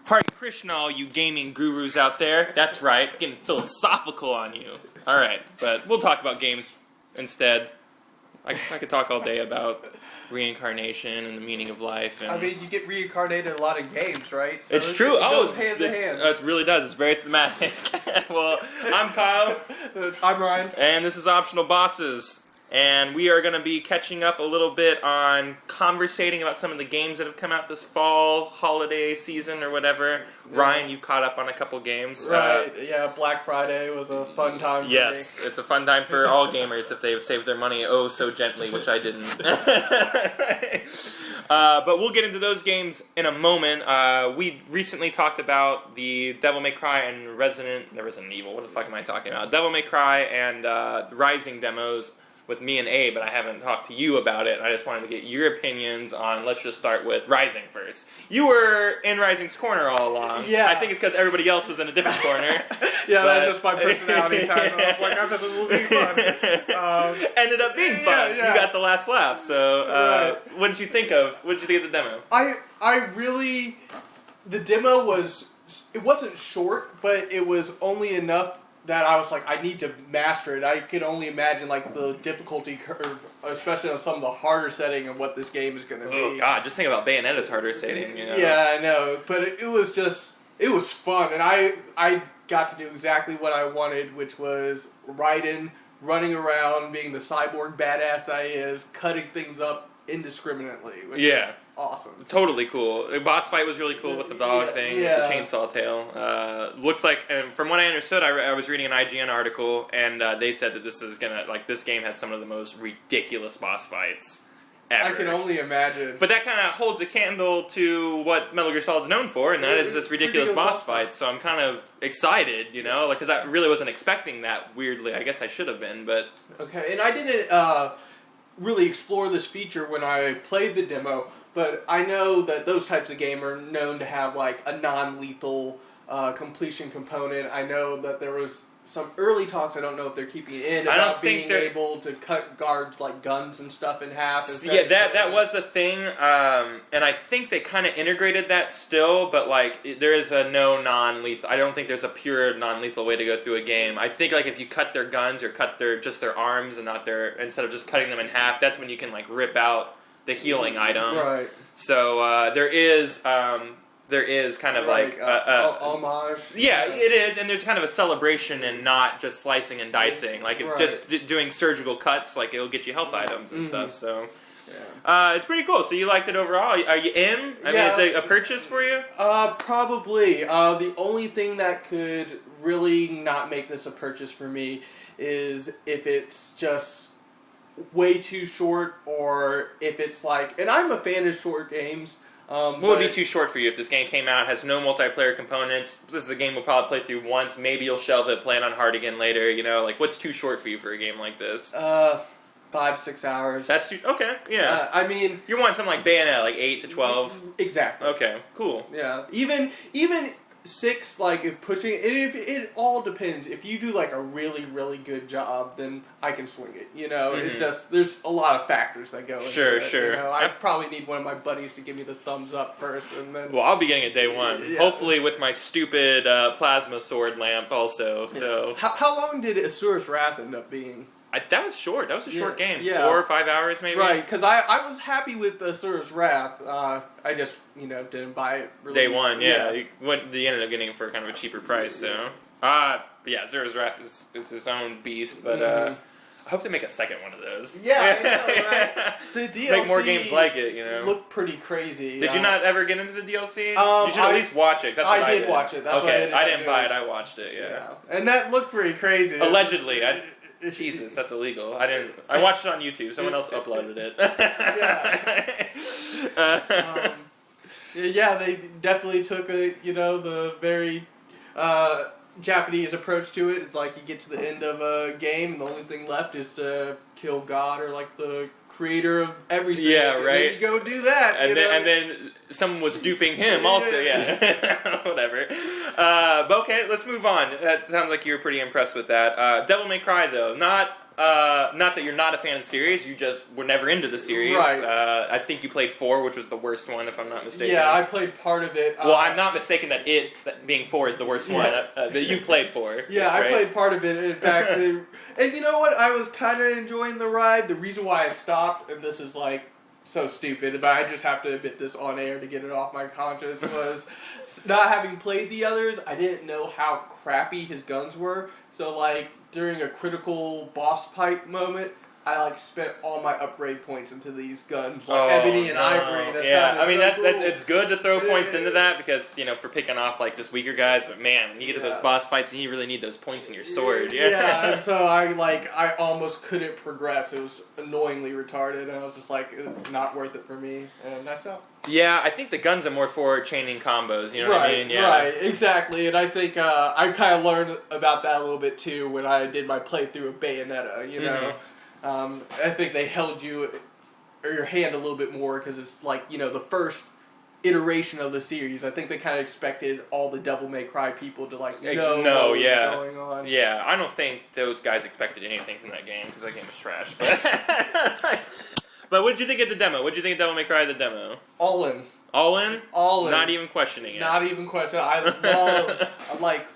Hare Krishna, all you gaming gurus out there. That's right, getting philosophical on you. Alright, but we'll talk about games instead. I could talk all day about reincarnation and the meaning of life. And I mean, you get reincarnated in a lot of games, right? So it's true. It goes hand in hand. It really does. It's very thematic. Well, I'm Kyle. I'm Ryan. And this is Optional Bosses. And we are going to be catching up a little bit on conversating about some of the games that have come out this fall, holiday season, or whatever. Yeah. Ryan, you've caught up on a couple games. Right, yeah, Black Friday was a fun time for yes, it's a fun time for all gamers if they've saved their money oh so gently, which I didn't. But we'll get into those games in a moment. We recently talked about the Devil May Cry and Resident Evil. What the fuck am I talking about? Devil May Cry and Rising demos with me and Abe, but I haven't talked to you about it. I just wanted to get your opinions on, let's just start with Rising first. You were in Rising's corner all along. Yeah. I think it's because everybody else was in a different corner. Yeah, that's just my personality type. I was like, I thought this would be fun. Ended up being fun. Yeah. You got the last laugh. So, What did you think of? What did you think of the demo? The demo was, it wasn't short, but it was only enough that I was like, I need to master it. I could only imagine like the difficulty curve, especially on some of the harder setting of what this game is going to be. Oh god, just think about Bayonetta's harder setting. You know? Yeah, I know, but it was fun, and I got to do exactly what I wanted, which was Raiden running around, being the cyborg badass that he is, cutting things up indiscriminately. Which was awesome. Totally cool. The boss fight was really cool with the dog thing, with the chainsaw tail. Looks like, and from what I understood, I was reading an IGN article, and they said that this game has some of the most ridiculous boss fights ever. I can only imagine. But that kind of holds a candle to what Metal Gear Solid's known for, and that is this ridiculous boss fight. So I'm kind of excited, you know, because I really wasn't expecting that. Weirdly, I guess I should have been, but okay. And I didn't really explore this feature when I played the demo. But I know that those types of games are known to have like a non-lethal completion component. I know that there was some early talks, I don't know if they're keeping it in, about being able to cut guards like guns and stuff in half. Yeah, that was a thing, and I think they kind of integrated that still, but like there is a no non-lethal. I don't think there's a pure non-lethal way to go through a game. I think like if you cut their guns or cut just their arms and not instead of just cutting them in half, that's when you can like rip out the healing item. Right. So there is kind of like homage. Yeah, it is, and there's kind of a celebration and not just slicing and dicing. Like if just doing surgical cuts, like it'll get you health items and stuff. So it's pretty cool. So you liked it overall? Are you in? I mean, is it a purchase for you? Probably. The only thing that could really not make this a purchase for me is if it's just way too short, or if it's like, and I'm a fan of short games. What would be too short for you if this game came out, has no multiplayer components? This is a game we'll probably play through once. Maybe you'll shelve it, play it on hard again later. You know, like what's too short for you for a game like this? 5-6 hours. That's too okay. Yeah. I mean, you want something like Bayonetta, like 8 to 12. Exactly. Okay. Cool. Yeah. Even 6, like if pushing it all depends. If you do like a really, really good job, then I can swing it. You know, it's just there's a lot of factors that go into it. Sure. You know, I probably need one of my buddies to give me the thumbs up first, and then. Well, I'll be getting it day one. Yeah. Hopefully with my stupid plasma sword lamp also. So. How long did Asura's Wrath end up being? That was short. That was a short game. Yeah. 4 or 5 hours maybe. Right, because I was happy with Asura's Wrath. I just, didn't buy it. Day one, yeah. You ended up getting it for kind of a cheaper price, so. Asura's Wrath is its own beast, but I hope they make a second one of those. Yeah, I know, right? The DLC make more games like it, you know. Look pretty crazy. Did you not ever get into the DLC? You should at least watch it. That's what I did. Watch it. That's okay, what I didn't buy it. I watched it. Yeah. And that looked pretty crazy. Allegedly, Jesus, that's illegal. I watched it on YouTube. Someone else uploaded it. They definitely took the very Japanese approach to it. It's like you get to the end of a game and the only thing left is to kill God or like the creator of everything. Yeah, right. And then you go do that. And then someone was duping him also. Yeah. Whatever. But okay, let's move on. That sounds like you were pretty impressed with that. Devil May Cry though, not not that you're not a fan of the series, you just were never into the series. Right. I think you played 4, which was the worst one, if I'm not mistaken. Yeah, I played part of it. Well, I'm not mistaken that being 4 is the worst one. That you played 4. Yeah, right? I played part of it. In fact, and you know what? I was kind of enjoying the ride. The reason why I stopped, and this is like so stupid, but I just have to admit this on air to get it off my conscience, was not having played the others, I didn't know how crappy his guns were. So like during a critical boss fight moment, I like spent all my upgrade points into these guns, like ebony and ivory. I mean, so that's cool. it's good to throw points into that because for picking off like just weaker guys. But man, when you get to those boss fights, you really need those points in your sword. Yeah, and so I almost couldn't progress. It was annoyingly retarded, and I was just like, it's not worth it for me, and that's out. Yeah, I think the guns are more for chaining combos. You know what I mean? Yeah. Right, exactly. And I think I kind of learned about that a little bit too when I did my playthrough of Bayonetta. You know. I think they held you or your hand a little bit more because it's like the first iteration of the series. I think they kind of expected all the Devil May Cry people to like know what was going on. Yeah, I don't think those guys expected anything from that game because that game was trash. But what did you think of the demo? What did you think of Devil May Cry the demo? All in. All in? All in. Not even questioning it. Not even questioning. I'm like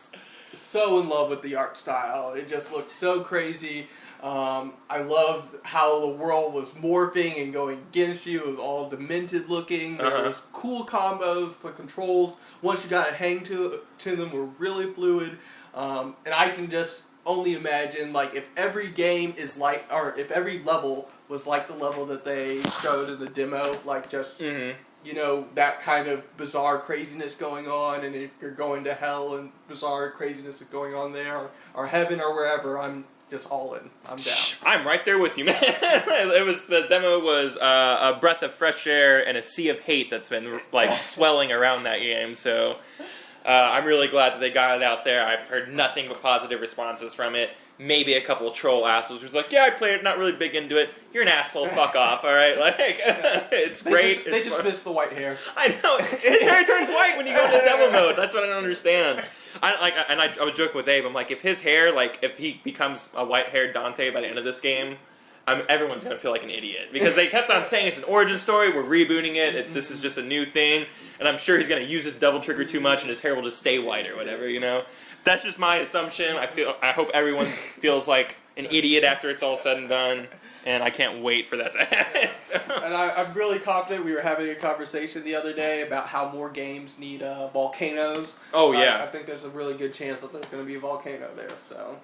so in love with the art style. It just looked so crazy. I loved how the world was morphing and going against you. It was all demented looking. There was cool combos. The controls, once you got a hang to them, were really fluid. And I can just only imagine, like, if every game is like, or if every level was like the level that they showed in the demo, like just, that kind of bizarre craziness going on, and if you're going to hell and bizarre craziness is going on there, or heaven or wherever, I'm just all in. I'm down. I'm right there with you, man. The demo was a breath of fresh air and a sea of hate that's been like swelling around that game. So I'm really glad that they got it out there. I've heard nothing but positive responses from it. Maybe a couple of troll assholes who's like, yeah, I played it, not really big into it. You're an asshole, fuck off, all right? Like, it's great. They just missed the white hair. I know. His hair turns white when you go into devil mode. That's what I don't understand. I was joking with Abe. I'm like, if his hair, like, if he becomes a white-haired Dante by the end of this game, everyone's going to feel like an idiot. Because they kept on saying it's an origin story, we're rebooting it, this is just a new thing, and I'm sure he's going to use his devil trigger too much and his hair will just stay white or whatever, That's just my assumption. I hope everyone feels like an idiot after it's all said and done, and I can't wait for that to happen. And I'm really confident. We were having a conversation the other day about how more games need volcanoes. Oh, yeah. I think there's a really good chance that there's going to be a volcano there. So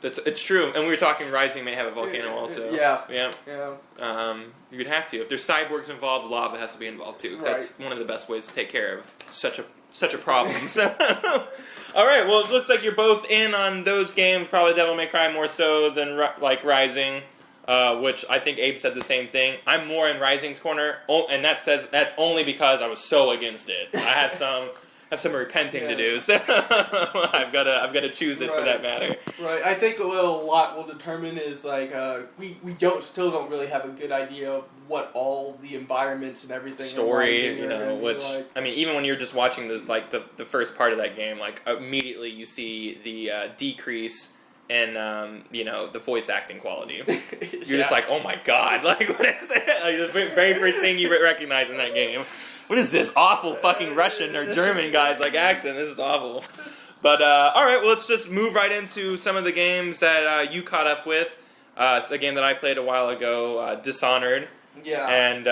it's true. And we were talking Rising may have a volcano also. Yeah. You'd have to. If there's cyborgs involved, lava has to be involved too. Because that's one of the best ways to take care of such a problem. So, all right. Well, it looks like you're both in on those games. Probably Devil May Cry more so than Rising. Which I think Abe said the same thing. I'm more in Rising's corner, and that's only because I was so against it. I have some repenting to do, so I've got to choose it for that matter. Right. I think a lot will determine is like we still don't really have a good idea of what all the environments and everything story, which like. I mean, even when you're just watching the first part of that game, like immediately you see the decrease. And the voice acting quality. You're just like, oh my god, like what is that? Like, the very first thing you recognize in that game. What is this awful fucking Russian or German guy's like accent? This is awful. But all right, well, let's just move right into some of the games that you caught up with. It's a game that I played a while ago, Dishonored. Yeah. And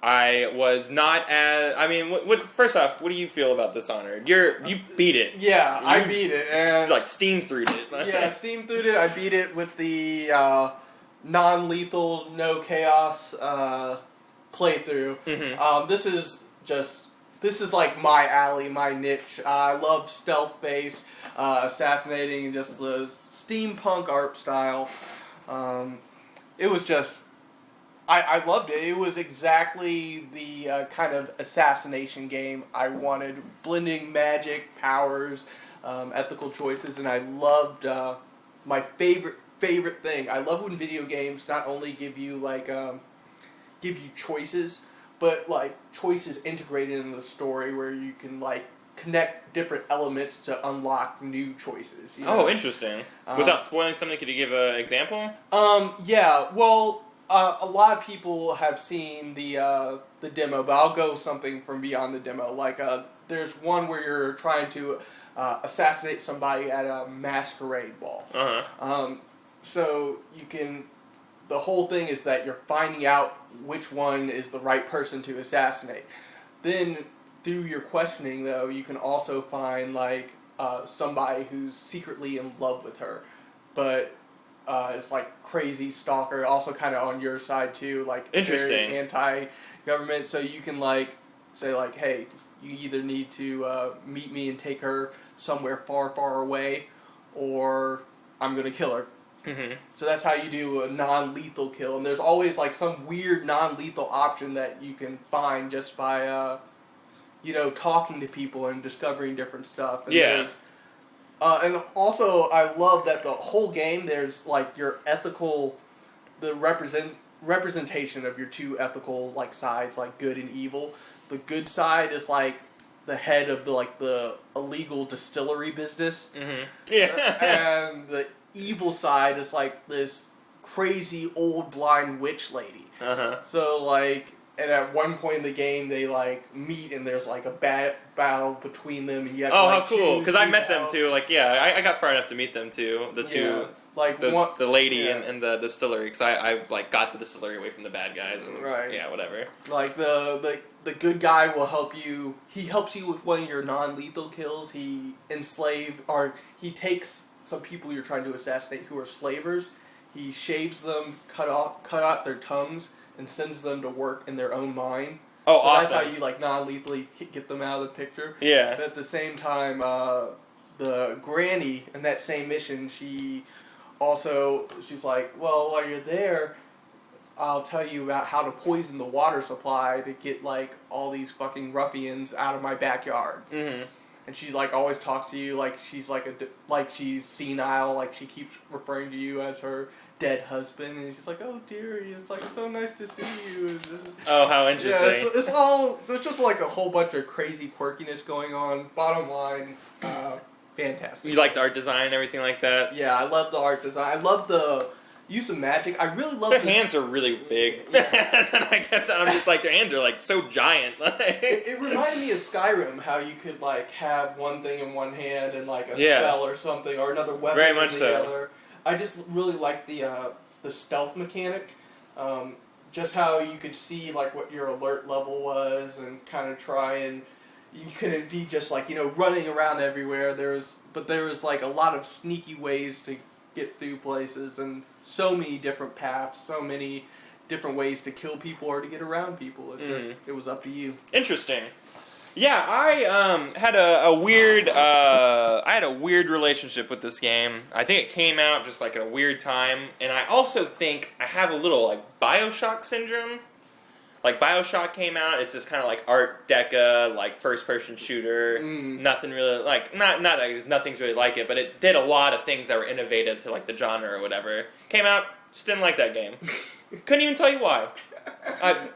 I was not as. I mean, first off, what do you feel about Dishonored? You beat it. Yeah, I beat it. And like steam through it. Yeah, steam through it. I beat it with the non-lethal, no chaos playthrough. Mm-hmm. This is like my alley, my niche. I love stealth-based, assassinating, and just the steampunk art style. It was just. I loved it. It was exactly the kind of assassination game I wanted, blending magic, powers, ethical choices, and I loved my favorite thing. I love when video games not only give you choices, but like choices integrated in the story where you can like connect different elements to unlock new choices. You Oh, know? interesting. Without spoiling something, could you give an example? Yeah. Well, a lot of people have seen the demo, but I'll go something from beyond the demo. Like, there's one where you're trying to assassinate somebody at a masquerade ball. So you can. The whole thing is that you're finding out which one is the right person to assassinate. Then, through your questioning, though, you can also find like somebody who's secretly in love with her, but is like crazy stalker, also kind of on your side too, like interesting, very anti-government. So you can like say like, hey, you either need to meet me and take her somewhere far, far away, or I'm gonna kill her. So that's how you do a non-lethal kill, and there's always like some weird non-lethal option that you can find just by talking to people and discovering different stuff. And and also I love that the whole game there's like your ethical, the representation of your two ethical like sides, like good and evil. The good side is like the head of the illegal distillery business. And the evil side is like this crazy old blind witch lady. So like, and at one point in the game they like meet and there's like a battle between them, and you have to, how cool! Because I met them too. Like, I got far enough to meet them too. The two, like the lady and the distillery. Because I like got the distillery away from the bad guys. And, whatever. Like the good guy will help you. He helps you with one of your non-lethal kills. He takes some people you're trying to assassinate who are slavers. He shaves them, cut out their tongues, and sends them to work in their own mine. Oh, so awesome! That's how you like non-lethally get them out of the picture. Yeah. But at the same time, the granny in that same mission, she's like, well, while you're there, I'll tell you about how to poison the water supply to get like all these fucking ruffians out of my backyard. And she's like always talks to you like she's like she's senile, like she keeps referring to you as her dead husband, and she's like, oh dearie, it's like so nice to see you. Oh, how interesting! Yeah, it's all there's just like a whole bunch of crazy quirkiness going on. Bottom line, fantastic. You like the art design and everything like that? Yeah, I love the art design. I love the use of magic. I really love their hands are really big. And I kept on, I'm just like, their hands are like so giant. It reminded me of Skyrim, how you could like have one thing in one hand and like a spell or something, or another weapon very much in so. the other. I just really like the stealth mechanic. Just how you could see like what your alert level was and kind of try and you couldn't be just like running around everywhere. There was like a lot of sneaky ways to get through places, and so many different paths, so many different ways to kill people or to get around people. It was up to you. Interesting. Yeah, I had a weird relationship with this game. I think it came out just like at a weird time, and I also think I have a little like BioShock syndrome. Like BioShock came out, it's this kind of like Art Deca, like first person shooter. Nothing really like not that nothing's really like it, but it did a lot of things that were innovative to like the genre or whatever. Came out, just didn't like that game. Couldn't even tell you why. I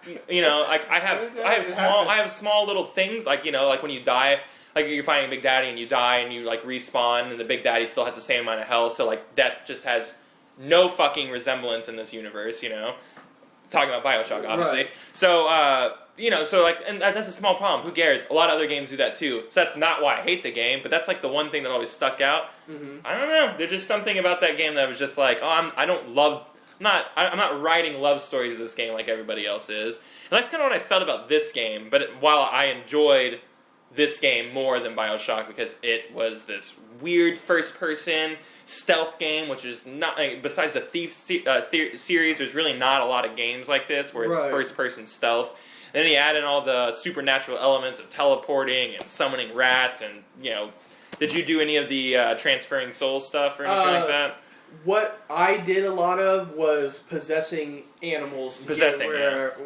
have small little things like like when you die, like you're fighting a Big Daddy and you die and you like respawn and the Big Daddy still has the same amount of health, so like death just has no fucking resemblance in this universe, Talking about BioShock, obviously. Right. So, and that's a small problem. Who cares? A lot of other games do that too. So that's not why I hate the game, but that's like the one thing that always stuck out. I don't know. There's just something about that game that was just like, I'm not writing love stories of this game like everybody else is. And that's kind of what I felt about this game. But while I enjoyed this game more than BioShock because it was this weird first-person stealth game, which is not, besides the Thief series, there's really not a lot of games like this where it's first-person stealth. And then you add in all the supernatural elements of teleporting and summoning rats and, did you do any of the transferring souls stuff or anything like that? What I did a lot of was possessing animals to get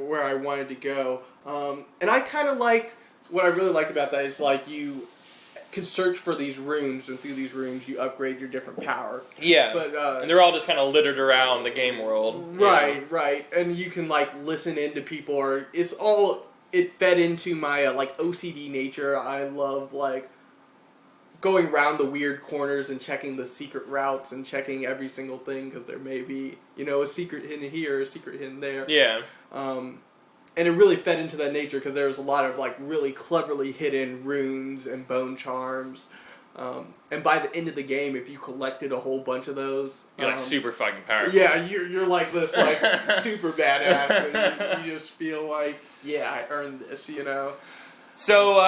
where I wanted to go. And I kind of liked, what I really liked about that is like you can search for these rooms, and through these rooms you upgrade your different power. Yeah, but and they're all just kind of littered around the game world. Right. And you can like listen into people, or it's all it fed into my like OCD nature. I love like going around the weird corners and checking the secret routes and checking every single thing because there may be, you know, a secret hidden here, a secret hidden there. Yeah. And it really fed into that nature because there was a lot of like really cleverly hidden runes and bone charms. And by the end of the game, if you collected a whole bunch of those, You're like super fucking powerful. yeah, you're like this like super badass, and you just feel like, yeah, I earned this, you know. So,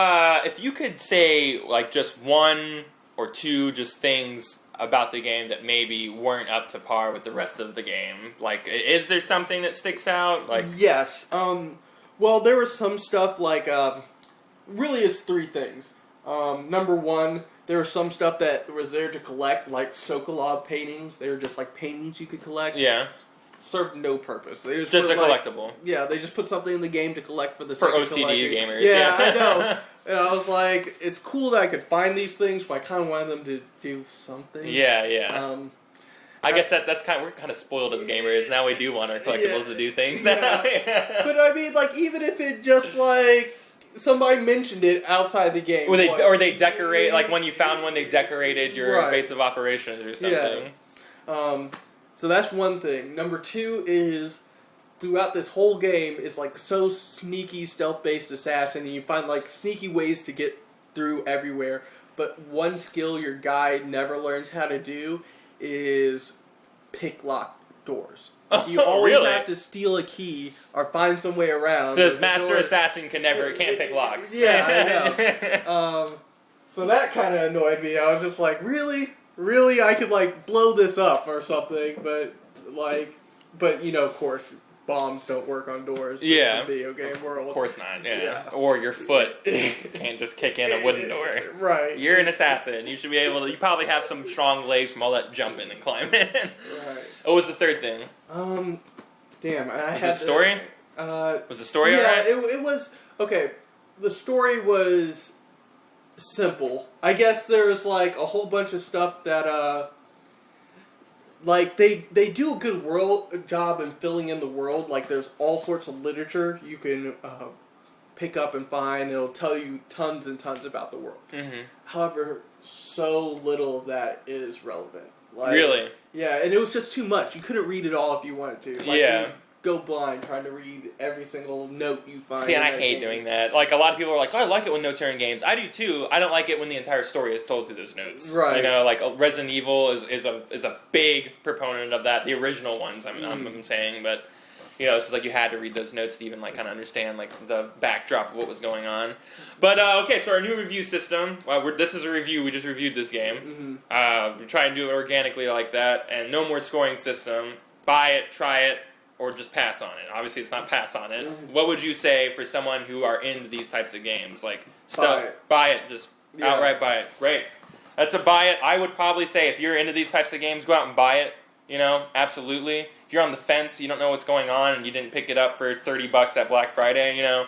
if you could say, like, just one or two just things about the game that maybe weren't up to par with the rest of the game, like, is there something that sticks out? Like, Yes. Well, there was some stuff like, really is three things. Number one, there was some stuff that was there to collect, like Sokolov paintings. They were just like paintings you could collect. yeah, Served no purpose. They just put, a like, collectible. Yeah, they just put something in the game to collect for the For sake of OCD collecting. gamers. Yeah, I know. And I was like, it's cool that I could find these things, but I kind of wanted them to do something. Yeah, yeah. I guess that's kind of, we're kind of spoiled as gamers. Now we do want our collectibles to do things. Now. Yeah. But I mean, like, even if it just, like, somebody mentioned it outside the game. Or they decorate, like when you found one, they decorated your base of operations or something. Yeah. So that's one thing. Number two is, throughout this whole game, is like so sneaky, stealth-based assassin, and you find like sneaky ways to get through everywhere. But one skill your guy never learns how to do is pick lock doors. You always have to steal a key or find some way around. This master assassin can't pick locks. Yeah, I know. So that kind of annoyed me. I was just like, really? Really? I could, like, blow this up or something, but, you know, of course, bombs don't work on doors. Yeah. It's a video game world. Of course not, yeah. Or your foot can't just kick in a wooden door. Right. You're an assassin. You should be able to, you probably have some strong legs from all that jumping and climbing. Right. What was the third thing? Damn. I Was had the story? Was the story alright? Yeah, it was, okay, the story was simple. I guess there was, like, a whole bunch of stuff that, like, they do a good job in filling in the world. Like, there's all sorts of literature you can pick up and find. It'll tell you tons and tons about the world. Mm-hmm. However, so little of that is relevant. Like, Really? Yeah, and it was just too much. You couldn't read it all if you wanted to. Like, Yeah. you'd go blind trying to read every single note you find. See, and I in that hate game. doing that. Like, a lot of people are like, oh, I like it when notes are in games. I do too. I don't like it when the entire story is told through those notes. Right. You know, like, Resident Evil is a big proponent of that. The original ones, I'm saying, but, you know, it's just like you had to read those notes to even, like, kind of understand, like, the backdrop of what was going on. But, okay, so our new review system, this is a review, we just reviewed this game. Mm-hmm. We try and do it organically like that, and no more scoring system. Buy it, try it, or just pass on it. Obviously, it's not pass on it. Mm-hmm. What would you say for someone who are into these types of games? Like, Buy it. just Yeah. outright buy it. Great. That's a buy it. I would probably say if you're into these types of games, go out and buy it. You know, absolutely. If you're on the fence, you don't know what's going on, and you didn't pick it up for $30 at Black Friday, you know,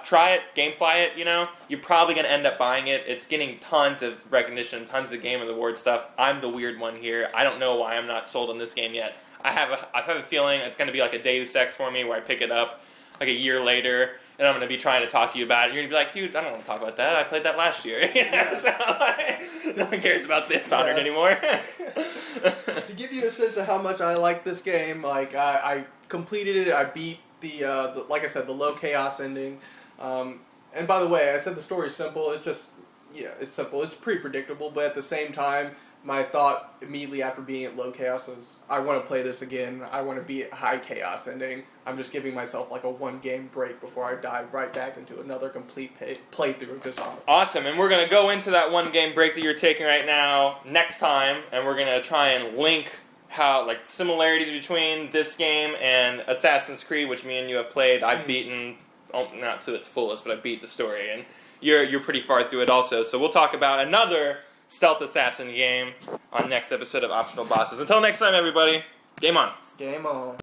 try it, Gamefly it, you know. You're probably going to end up buying it. It's getting tons of recognition, tons of Game of the Award stuff. I'm the weird one here. I don't know why I'm not sold on this game yet. I have a feeling it's going to be like a Deus Ex for me, where I pick it up like a year later, and I'm going to be trying to talk to you about it. And you're going to be like, dude, I don't want to talk about that. I played that last year. You know? So, no one cares about this Dishonored anymore. To give you a sense of how much I like this game, like, I completed it. I beat the like I said, the low chaos ending. And by the way, I said the story's simple. It's just, yeah, it's simple. It's pretty predictable, but at the same time, my thought immediately after being at low chaos was, I want to play this again. I want to be at high chaos ending. I'm just giving myself like a one-game break before I dive right back into another complete playthrough of Dishonored. Awesome, and we're going to go into that one-game break that you're taking right now next time, and we're going to try and link how, like, similarities between this game and Assassin's Creed, which me and you have played. I've beaten, not to its fullest, but I beat the story, and you're pretty far through it also. So we'll talk about another stealth assassin game on next episode of Optional Bosses. Until next time, everybody, game on. Game on.